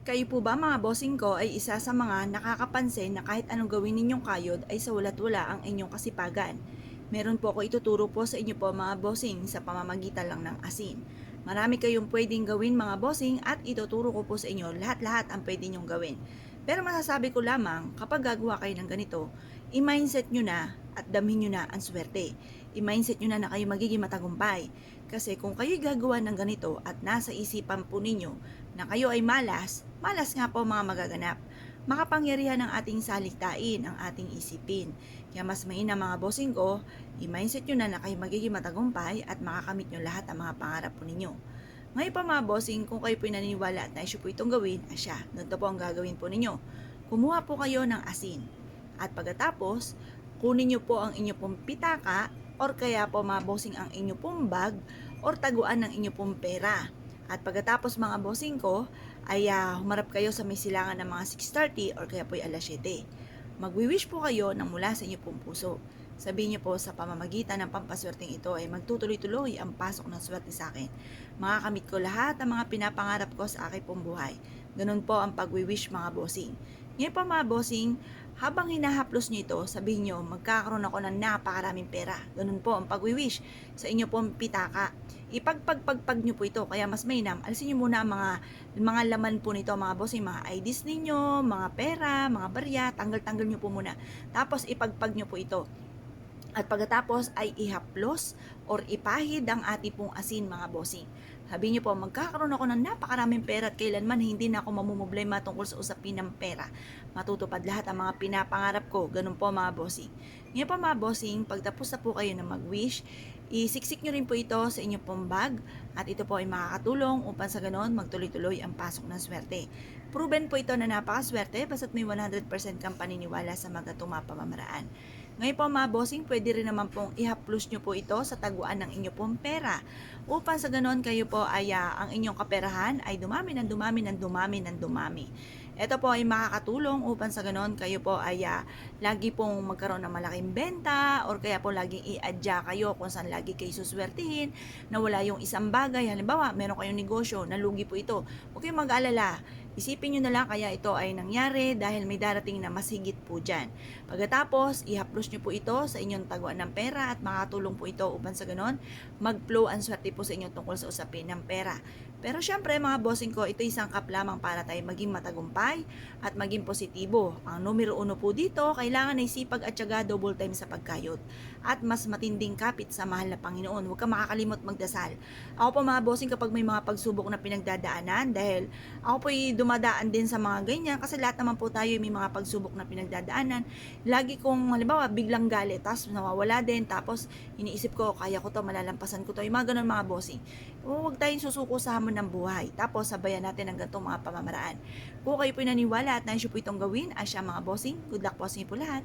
Kayo po ba mga bossing ko ay isa sa mga nakakapansin na kahit anong gawin ninyong kayod ay sa wala't wala ang inyong kasipagan? Meron po ako ituturo po sa inyo po mga bossing sa pamamagitan lang ng asin. Marami kayong pwedeng gawin mga bossing at ituturo ko po sa inyo lahat-lahat ang pwede nyong gawin. Pero masasabi ko lamang kapag gagawa kayo ng ganito, i-mindset nyo na at damhin nyo na ang swerte. I-mindset nyo na kayo magiging matagumpay. Kasi kung kayo gagawa ng ganito at nasa isipan po ninyo na kayo ay malas, malas nga po mga magaganap. Makapangyarihan ng ating saliktain, ang ating isipin. Kaya mas mainam mga bossing ko, i-mindset nyo na kayo magiging matagumpay at makakamit nyo lahat ang mga pangarap po ninyo. Ngayon pa mga bossing, kung kayo po naniniwala at nais po itong gawin, asya, ganito po ang gagawin po ninyo. Kumuha po kayo ng asin. At pagkatapos, kunin nyo po ang inyo pong pitaka or kaya po mga bossing ang inyo pong bag or taguan ng inyo pong pera. At pagkatapos mga bossing ko, ay humarap kayo sa may silangan ng mga 6:30 or kaya po ay alas 7. Magwi-wish po kayo ng mula sa inyo pong puso. Sabihin niyo po sa pamamagitan ng pampaswerteng ito ay magtutuloy-tuloy ang pasok ng swerte sa akin. Makakamit ko lahat ng mga pinapangarap ko sa aking pong buhay. Ganun po ang pagwi-wish mga bossing. Ngayon po mga bossing, habang hinahaplos nyo ito, sabihin nyo, magkakaroon ako ng napakaraming pera. Ganun po ang pagwi-wish sa inyo pong pitaka. Ipagpagpagpag nyo po ito, kaya mas mainam. Alisin nyo muna ang mga laman po nito, mga bossing, mga IDs ninyo, mga pera, mga barya, tanggal-tanggal nyo po muna. Tapos ipagpag nyo po ito. At pagkatapos ay ihaplos or ipahid ang ating pong asin mga bossing. Sabi niyo po, magkakaroon ako ng napakaraming pera at kailanman hindi na ako mamumblema tungkol sa usapin ng pera. Matutupad lahat ang mga pinapangarap ko. Ganun po mga bossing. Ngayon po mga bossing, pagtapos na po kayo na mag-wish, isiksik nyo rin po ito sa inyong pong bag at ito po ay makakatulong upang sa ganon magtuloy-tuloy ang pasok ng swerte. Proven po ito na napakaswerte basta't may 100% kang paniniwala sa magatong mga pamamaraan. Ngayon po mga bossing, pwede rin naman pong ihaplos nyo po ito sa taguan ng inyo pong pera. Upang sa ganon kayo po ay ang inyong kaperahan ay dumami ng dumami ng dumami ng dumami. Ito po ay makakatulong upang sa ganon kayo po ay lagi pong magkaroon ng malaking benta or kaya po laging i-adya kayo kung saan lagi kayo suswertihin na wala yung isang bagay. Halimbawa, meron kayong negosyo, nalugi po ito. Huwag kayong mag-alala. Isipin nyo na lang kaya ito ay nangyari dahil may darating na mas higit po dyan. Pagkatapos, ihaplos nyo po ito sa inyong taguan ng pera at makatulong po ito upang sa ganon mag-flow ang swerte po sa inyo tungkol sa usapin ng pera. Pero syempre mga bossing ko, ito isang kap lamang para tayo maging matagumpay at maging positibo. Ang numero 1 po dito, kailangan ay sipag at syaga, double time sa pagkayod. At mas matinding kapit sa mahal na Panginoon. Huwag kang makakalimot magdasal. Ako po mga bossing kapag may mga pagsubok na pinagdadaanan, dahil ako po dumadaan din sa mga ganyan kasi lahat naman po tayo may mga pagsubok na pinagdadaanan. Lagi kong halimbawa biglang galit, tapos nawawala din, tapos iniisip ko, kaya ko to, malalampasan ko to. Yung mga ganun mga bossing. Huwag tayong susuko sa hamon ng buhay. Tapos sabayan natin ang ganitong mga pamamaraan. Kung kayo po naniwala at nais po itong gawin, asya mga bossing, good luck po sa inyo po lahat.